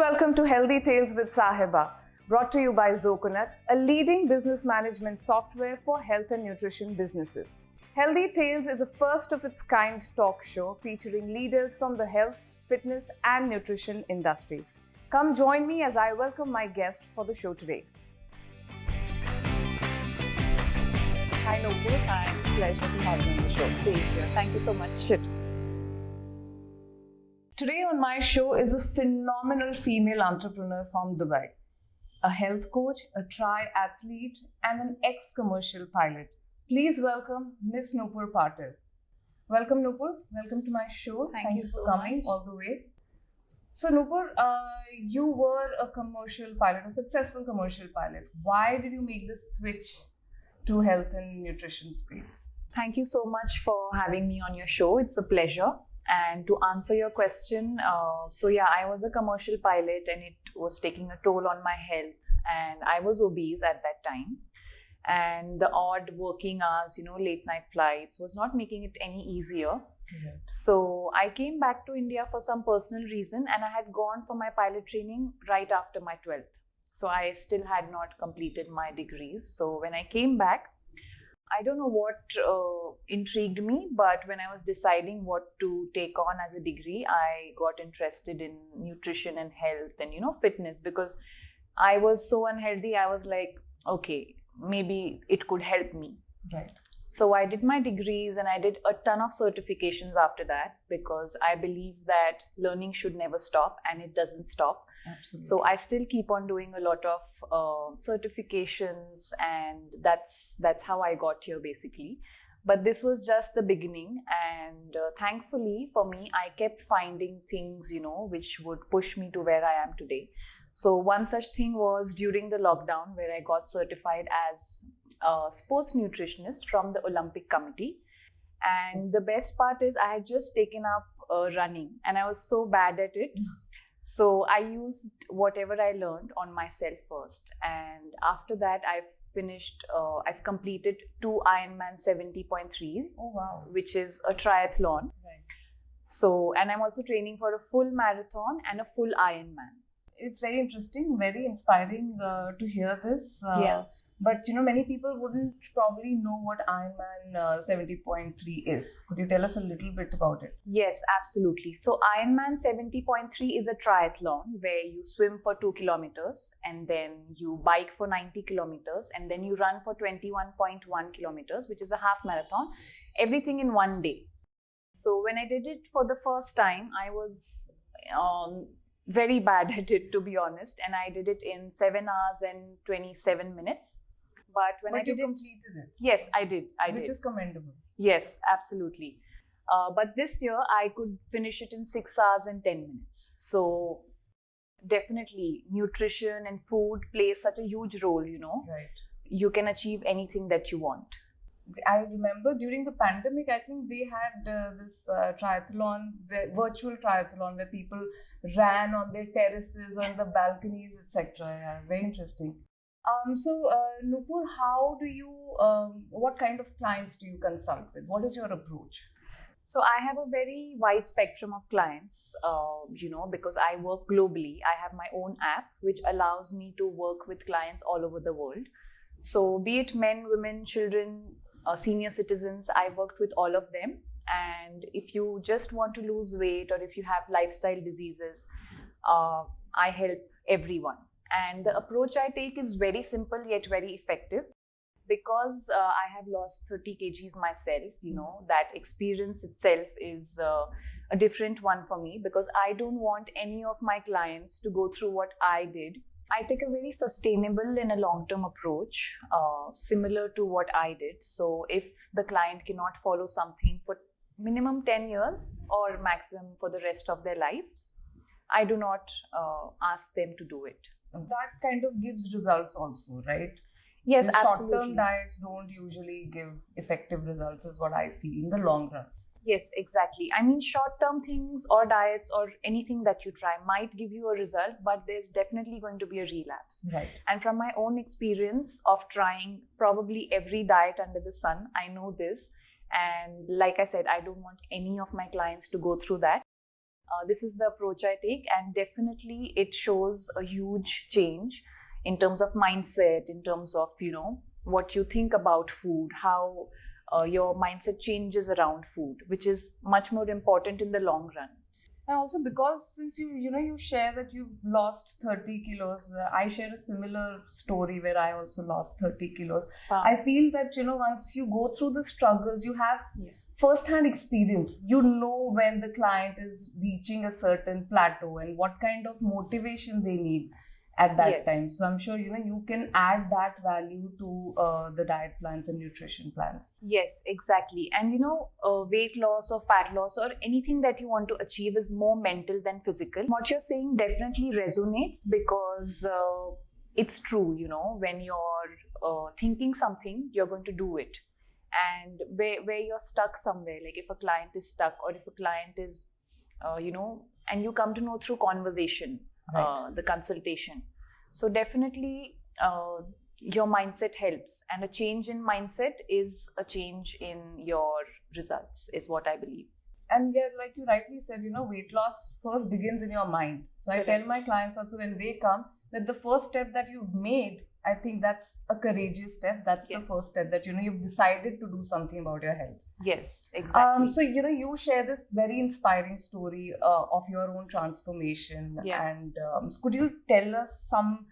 welcome to Healthy Tales with Sahiba, brought to you by Zoconut, a leading business management software for health and nutrition businesses. Healthy Tales is a first of its kind talk show featuring leaders from the health, fitness and nutrition industry. Come join me as I welcome my guest for the show today. Hi Nupuur, hi. Pleasure to have you on the show. Same here. Thank you so much. Today on my show is a phenomenal female entrepreneur from Dubai, a health coach, a triathlete, and an ex-commercial pilot. Please welcome Miss Nupuur Patil. Welcome, Nupuur. Welcome to my show. Thank you for so coming much. all the way. So, Nupuur, you were a commercial pilot, a successful commercial pilot. Why did you make this switch to health and nutrition space? Thank you so much for having me on your show. It's a pleasure. And to answer your question, I was a commercial pilot and it was taking a toll on my health. And I was obese at that time. And the odd working hours, late night flights was not making it any easier. Mm-hmm. So I came back to India for some personal reason and I had gone for my pilot training right after my 12th. So I still had not completed my degrees. So when I came back, I don't know what intrigued me, but when I was deciding what to take on as a degree, I got interested in nutrition and health and, fitness, because I was so unhealthy. I was like, okay, maybe it could help me. Right. So I did my degrees and I did a ton of certifications after that, because I believe that learning should never stop, and it doesn't stop. Absolutely. So I still keep on doing a lot of certifications, and that's how I got here basically. But this was just the beginning, and thankfully for me, I kept finding things, which would push me to where I am today. So one such thing was during the lockdown, where I got certified as a sports nutritionist from the Olympic Committee. And the best part is I had just taken up running and I was so bad at it. So I used whatever I learned on myself first. And after that, I've completed 2 Ironman 70.3, Oh, wow. which is a triathlon. Right. So, and I'm also training for a full marathon and a full Ironman. It's very interesting, very inspiring to hear this. Yeah. But many people wouldn't probably know what Ironman 70.3 is. Could you tell us a little bit about it? Yes, absolutely. So Ironman 70.3 is a triathlon where you swim for 2 kilometers and then you bike for 90 kilometers and then you run for 21.1 kilometers, which is a half marathon, everything in one day. So when I did it for the first time, I was very bad at it, to be honest, and I did it in 7 hours and 27 minutes. But when I did you completed it. Yes, I did. Which is commendable. Yes, absolutely. But this year I could finish it in 6 hours and 10 minutes. So definitely nutrition and food plays such a huge role, Right. You can achieve anything that you want. I remember during the pandemic, I think they had this triathlon, virtual triathlon, where people ran on their terraces, on the balconies, etc. Yeah, very interesting. So, Nupuur, how do you, what kind of clients do you consult with? What is your approach? So I have a very wide spectrum of clients, because I work globally. I have my own app, which allows me to work with clients all over the world. So be it men, women, children, senior citizens, I worked with all of them. And if you just want to lose weight or if you have lifestyle diseases, I help everyone. And the approach I take is very simple yet very effective, because I have lost 30 kgs myself. That experience itself is a different one for me, because I don't want any of my clients to go through what I did. I take a very sustainable and a long-term approach, similar to what I did. So if the client cannot follow something for minimum 10 years or maximum for the rest of their lives, I do not ask them to do it. That kind of gives results also, right? Yes, And absolutely. short-term diets don't usually give effective results, is what I feel, in the long run. Yes, exactly. I mean, short-term things or diets or anything that you try might give you a result, but there's definitely going to be a relapse. Right. And from my own experience of trying probably every diet under the sun, I know this. And like I said, I don't want any of my clients to go through that. This is the approach I take, and definitely it shows a huge change in terms of mindset, in terms of, what you think about food, how your mindset changes around food, which is much more important in the long run. And also because since you share that you've lost 30 kilos, I share a similar story where I also lost 30 kilos. Wow. I feel that, once you go through the struggles, you have Yes. first-hand experience. You know when the client is reaching a certain plateau and what kind of motivation they need at that Yes. time. So I'm sure, you can add that value to the diet plans and nutrition plans. Yes, exactly. And weight loss or fat loss or anything that you want to achieve is more mental than physical. What you're saying definitely resonates because it's true, when you're thinking something, you're going to do it. And where you're stuck somewhere, like if a client is stuck or if a client is, and you come to know through conversation, Right. the consultation. So definitely your mindset helps, and a change in mindset is a change in your results, is what I believe. And yeah, like you rightly said, weight loss first begins in your mind. So I tell Correct. my clients also when they come that the first step that you've made, I think that's a courageous step. That's the Yes. first step that, you've decided to do something about your health. Yes, exactly. So, you share this very inspiring story of your own transformation. Yeah. And could you tell us some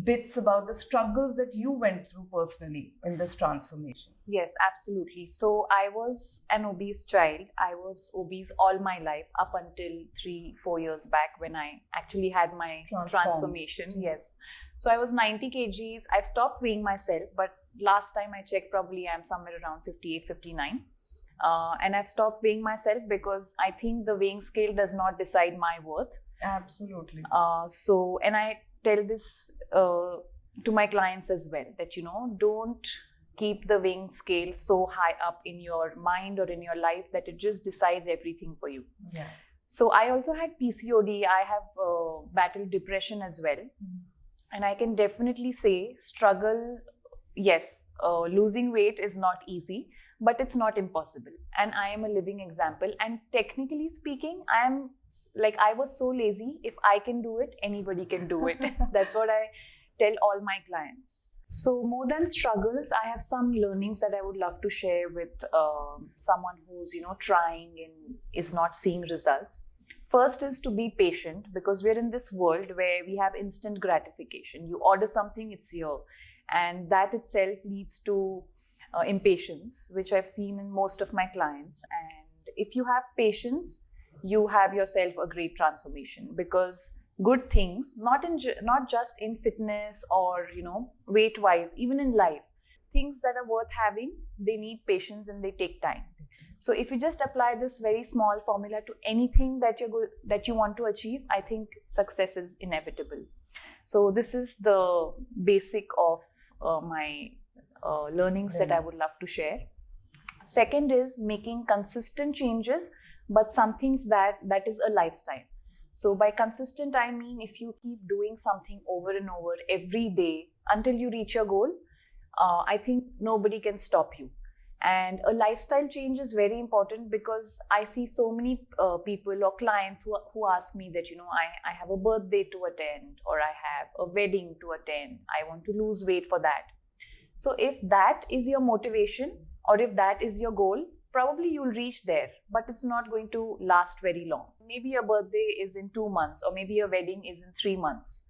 bits about the struggles that you went through personally in this transformation? Yes, absolutely. So I was an obese child. I was obese all my life up until 3-4 years back when I actually had my transformation. Yes. So I was 90 kgs. I've stopped weighing myself, but last time I checked, probably I'm somewhere around 58, 59. And I've stopped weighing myself because I think the weighing scale does not decide my worth. Absolutely. And I tell this to my clients as well, that, don't keep the weighing scale so high up in your mind or in your life that it just decides everything for you. Yeah. So I also had PCOD. I have battled depression as well. And I can definitely say struggle, yes, losing weight is not easy, but it's not impossible. And I am a living example. And technically speaking, I was so lazy. If I can do it, anybody can do it. That's what I tell all my clients. So more than struggles, I have some learnings that I would love to share with someone who's, trying and is not seeing results. First is to be patient, because we're in this world where we have instant gratification. You order something, it's here. And that itself leads to impatience, which I've seen in most of my clients. And if you have patience, you have yourself a great transformation, because good things, not just in fitness or weight wise, even in life, things that are worth having, they need patience and they take time. So if you just apply this very small formula to anything that you want to achieve, I think success is inevitable. So this is the basic of my learnings that I would love to share. Second is making consistent changes, but some things that is a lifestyle. So by consistent, I mean if you keep doing something over and over every day until you reach your goal, I think nobody can stop you. And a lifestyle change is very important, because I see so many people or clients who ask me that, I have a birthday to attend, or I have a wedding to attend. I want to lose weight for that. So if that is your motivation, or if that is your goal, probably you'll reach there, but it's not going to last very long. Maybe your birthday is in 2 months, or maybe your wedding is in 3 months.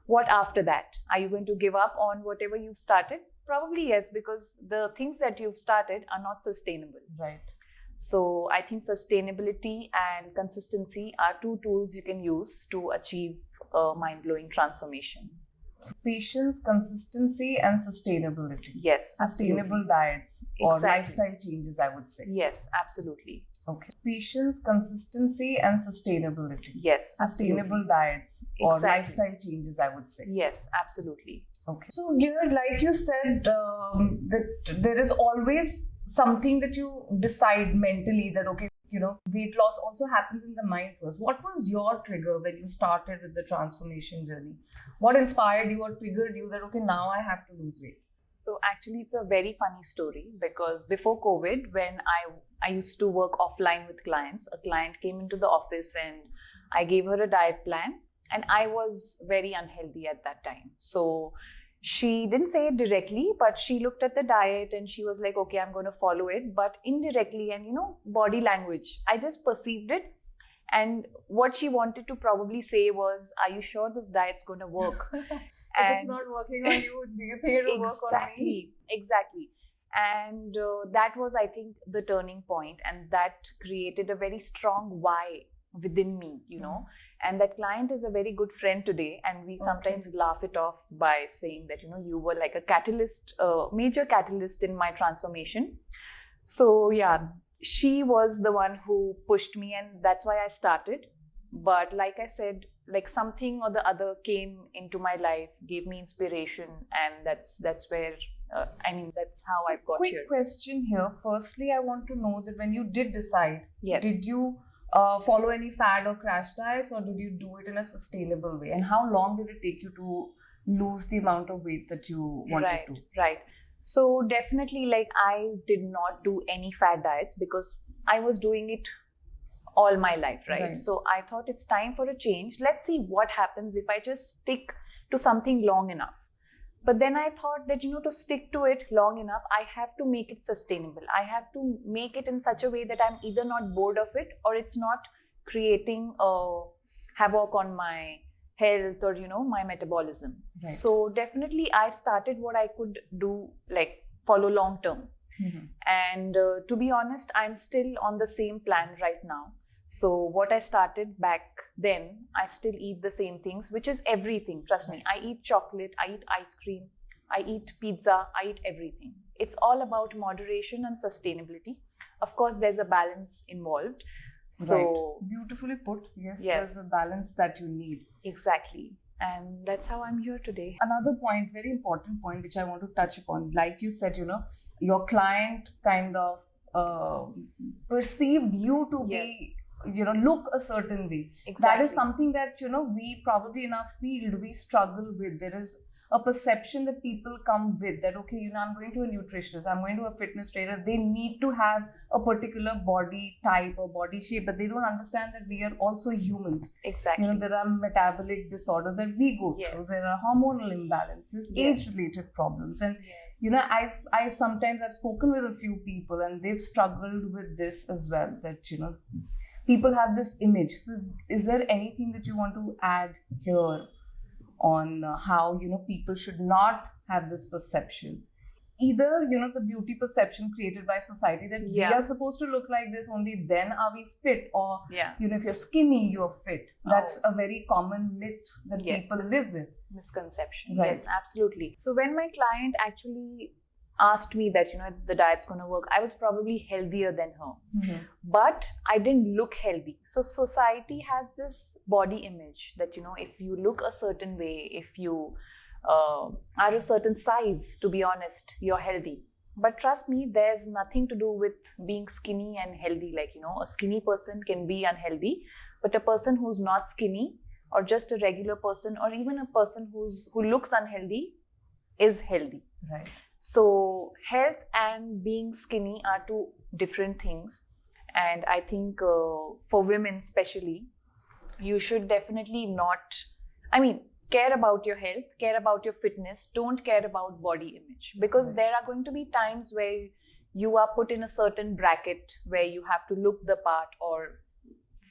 What after that? Are you going to give up on whatever you've started? Probably yes, because the things that you've started are not sustainable. Right. So I think sustainability and consistency are two tools you can use to achieve a mind-blowing transformation. So patience, consistency, and sustainability. Yes, Sustainable diets or Exactly. lifestyle changes, I would say. Yes, absolutely. Okay. Patience, consistency, and sustainability. Yes, absolutely. Sustainable diets or Exactly. lifestyle changes, I would say. Yes, absolutely. Okay. So, like you said, that there is always something that you decide mentally that, okay, weight loss also happens in the mind first. What was your trigger when you started with the transformation journey? What inspired you or triggered you that, okay, now I have to lose weight? So actually, it's a very funny story, because before COVID, when I used to work offline with clients. A client came into the office and I gave her a diet plan, and I was very unhealthy at that time. So she didn't say it directly, but she looked at the diet and she was like, okay, I'm going to follow it. But indirectly, and body language, I just perceived it. And what she wanted to probably say was, are you sure this diet's going to work? If it's not working on you, do you think it'll work on me? Exactly. And that was, I think, the turning point. And that created a very strong why within me, And that client is a very good friend today. And we sometimes laugh it off by saying that, you were like a catalyst, major catalyst in my transformation. So, yeah, she was the one who pushed me, and that's why I started. But like I said, like something or the other came into my life, gave me inspiration, and that's where that's how I got here. Quick question here. Firstly, I want to know that when you did decide, yes, did you follow any fad or crash diets, or did you do it in a sustainable way? And how long did it take you to lose the amount of weight that you wanted to? Right. So definitely, like, I did not do any fad diets because I was doing it all my life, right? So I thought it's time for a change. Let's see what happens if I just stick to something long enough. But then I thought that, to stick to it long enough, I have to make it sustainable. I have to make it in such a way that I'm either not bored of it or it's not creating a havoc on my health or, my metabolism. Right. So definitely I started what I could do, like follow long term. Mm-hmm. And to be honest, I'm still on the same plan right now. So what I started back then, I still eat the same things, which is everything. Trust me, I eat chocolate, I eat ice cream, I eat pizza, I eat everything. It's all about moderation and sustainability. Of course, there's a balance involved. So beautifully put. Yes, there's a balance that you need. Exactly. And that's how I'm here today. Another point, very important point, which I want to touch upon. Like you said, your client kind of perceived you to be, look a certain way. Exactly. That is something that, we probably in our field, we struggle with. There is a perception that people come with that, okay, I'm going to a nutritionist, I'm going to a fitness trainer. They need to have a particular body type or body shape, but they don't understand that we are also humans. Exactly. There are metabolic disorders that we go through. There are hormonal imbalances, age-related problems. And, I've sometimes spoken with a few people and they've struggled with this as well, that, people have this image. So is there anything that you want to add here on how, people should not have this perception? Either, the beauty perception created by society that we are supposed to look like this, only then are we fit, or, if you're skinny, you're fit. That's a very common myth that people live with. Misconception. Right. Yes, absolutely. So when my client actually asked me that, the diet's going to work, I was probably healthier than her. Mm-hmm. But I didn't look healthy. So society has this body image that, if you look a certain way, if you are a certain size, to be honest, you're healthy. But trust me, there's nothing to do with being skinny and healthy. Like, a skinny person can be unhealthy, but a person who's not skinny, or just a regular person, or even a person who looks unhealthy is healthy. Right. So health and being skinny are two different things. And I think for women especially, you should definitely care about your health, care about your fitness, don't care about body image. Because there are going to be times where you are put in a certain bracket where you have to look the part or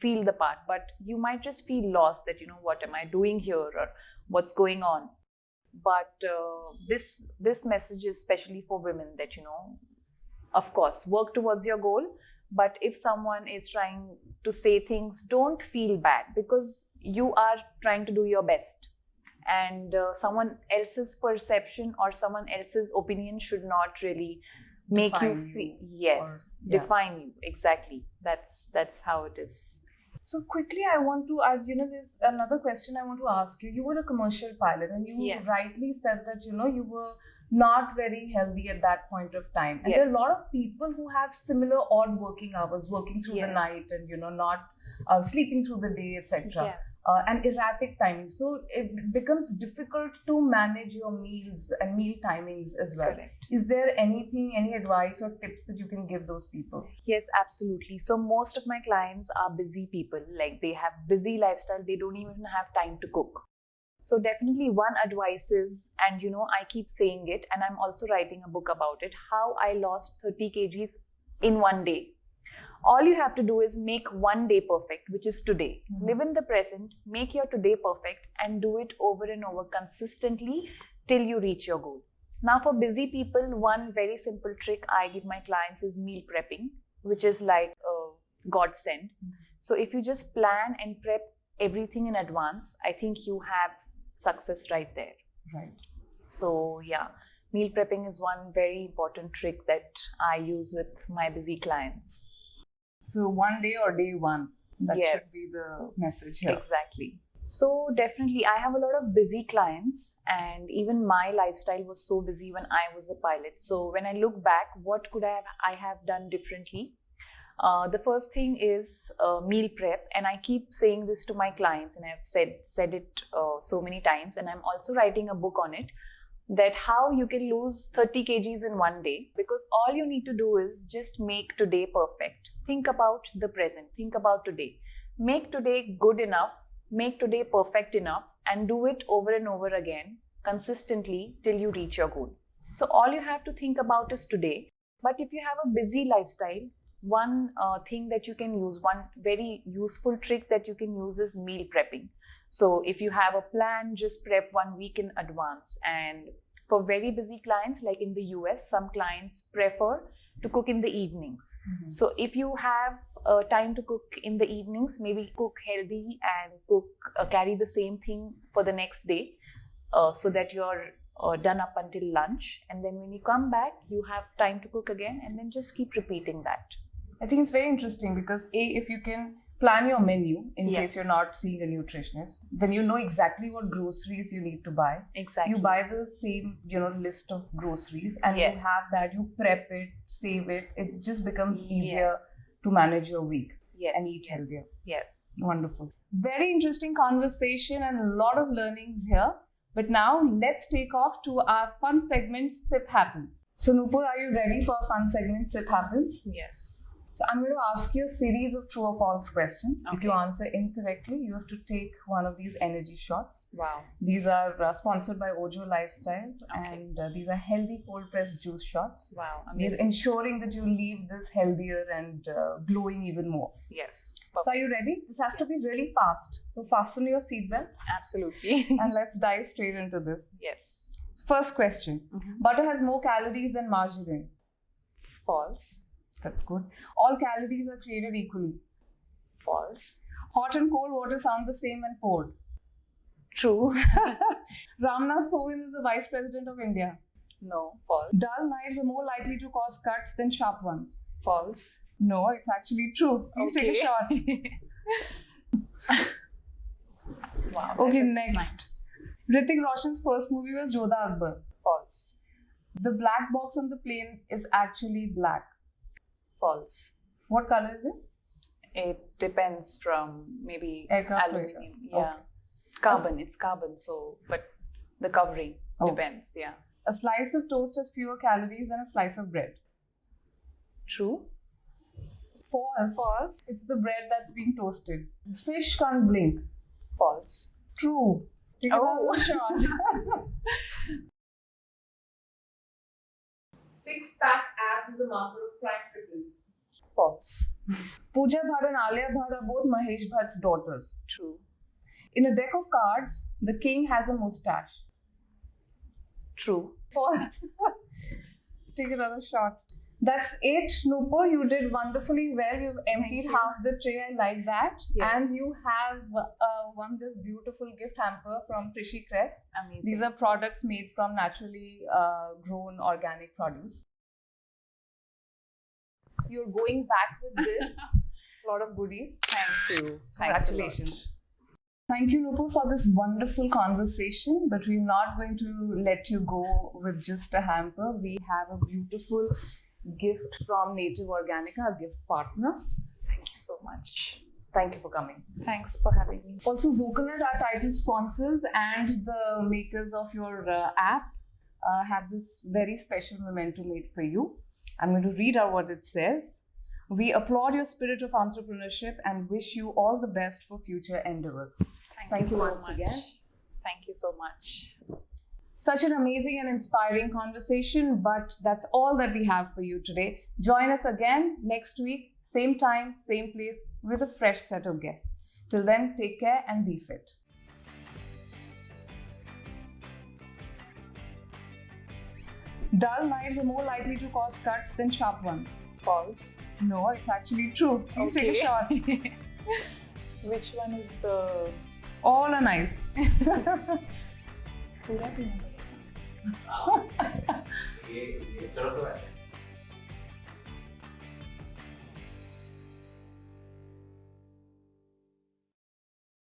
feel the part. But you might just feel lost that, what am I doing here, or what's going on? But this message is especially for women that, of course, work towards your goal. But if someone is trying to say things, don't feel bad, because you are trying to do your best. And someone else's perception or someone else's opinion should not really make you feel, define you. Exactly. That's how it is. So quickly, I want to, there's another question I want to ask you. You were a commercial pilot, and you rightly said that, you were not very healthy at that point of time. And there are a lot of people who have similar odd working hours, working through the night and, not sleeping through the day, etc. And erratic timings. So it becomes difficult to manage your meals and meal timings as well. Correct. Is there any advice or tips that you can give those people? Yes, absolutely. So most of my clients are busy people. Like they have busy lifestyle. They don't even have time to cook. So definitely one advice is, and I keep saying it, and I'm also writing a book about it, how I lost 30 kgs in one day. All you have to do is make one day perfect, which is today. Live in the present, make your today perfect, and do it over and over consistently till you reach your goal. Now for busy people, one very simple trick I give my clients is meal prepping, which is like a godsend. So if you just plan and prep everything in advance, I think you have success right there. Right. So yeah, meal prepping is one very important trick that I use with my busy clients. So one day or day one, that should be the message here. Exactly. So definitely I have a lot of busy clients, and even my lifestyle was so busy when I was a pilot. So when I look back, what could I have done differently? The first thing is meal prep, and I keep saying this to my clients, and I've said it so many times, and I'm also writing a book on it, that how you can lose 30 kgs in one day, because all you need to do is just make today perfect. Think about the present, think about today. Make today good enough, make today perfect enough, and do it over and over again consistently till you reach your goal. So all you have to think about is today. But if you have a busy lifestyle, one thing that you can use, one very useful trick that you can use is meal prepping. So if you have a plan, just prep 1 week in advance. And for very busy clients, like in the US, some clients prefer to cook in the evenings. So if you have time to cook in the evenings, maybe cook healthy and carry the same thing for the next day, so that you're done up until lunch. And then when you come back, you have time to cook again, and then just keep repeating that. I think it's very interesting because if you can plan your menu in case you're not seeing a nutritionist, then you know exactly what groceries you need to buy. Exactly. You buy the same, list of groceries, and you have that, you prep it, save it. It just becomes easier to manage your week and eat healthier. Yes. Wonderful. Very interesting conversation and a lot of learnings here. But now let's take off to our fun segment, Sip Happens. So Nupuur, are you ready for our fun segment, Sip Happens? Yes. So I'm going to ask you a series of true or false questions. If you answer incorrectly, you have to take one of these energy shots. Wow. These are sponsored by Ojo Lifestyles, and these are healthy cold pressed juice shots. Wow, amazing. We're ensuring that you leave this healthier and glowing even more. Yes. So are you ready? This has to be really fast. So fasten your seatbelt. Absolutely. And let's dive straight into this. Yes. First question. Butter has more calories than margarine. False. That's good. All calories are created equally. False. Hot and cold water sound the same when poured. True. Ramnath Kovind is the Vice President of India. No. False. Dull knives are more likely to cause cuts than sharp ones. False. No, it's actually true. Please take a shot. Wow. Okay, next. Nice. Hrithik Roshan's first movie was Jodha Akbar. False. The black box on the plane is actually black. False. What color is it? It depends from maybe aircraft aluminum. Yeah. Carbon. It's carbon. So, but the covering depends. Yeah. A slice of toast has fewer calories than a slice of bread. True. False. False. It's the bread that's being toasted. Fish can't blink. False. True. Take another shot. Six-pack abs is a marker of prime fitness. False. Pooja Bhatt and Alia Bhatt are both Mahesh Bhatt's daughters. True. In a deck of cards, the king has a mustache. True. False. Take another shot. That's it, Nupuur. You did wonderfully well. You've emptied half the tray. I like that. Yes. And you have won this beautiful gift hamper from Krishi Crest. Amazing. These are products made from naturally grown organic produce. You're going back with this. A lot of goodies. Thank you. Congratulations. Thank you, Nupuur, for this wonderful conversation. But we're not going to let you go with just a hamper. We have a beautiful gift from Native Organica, our gift partner. Thank you so much. Thank you for coming. Thanks for having me. Also, Zoconet, our title sponsors and the makers of your app, have this very special memento made for you. I'm going to read out what it says. We applaud your spirit of entrepreneurship and wish you all the best for future endeavors. Thank you so once much. again. Thank you so much. Such an amazing and inspiring conversation, but that's all that we have for you today. Join us again next week, same time, same place, with a fresh set of guests. Till then, take care and be fit. Dull knives are more likely to cause cuts than sharp ones. False. No, it's actually true. Please take a shot. Which one is the... All are nice. पूरा भी नहीं पता। ये चलो तो है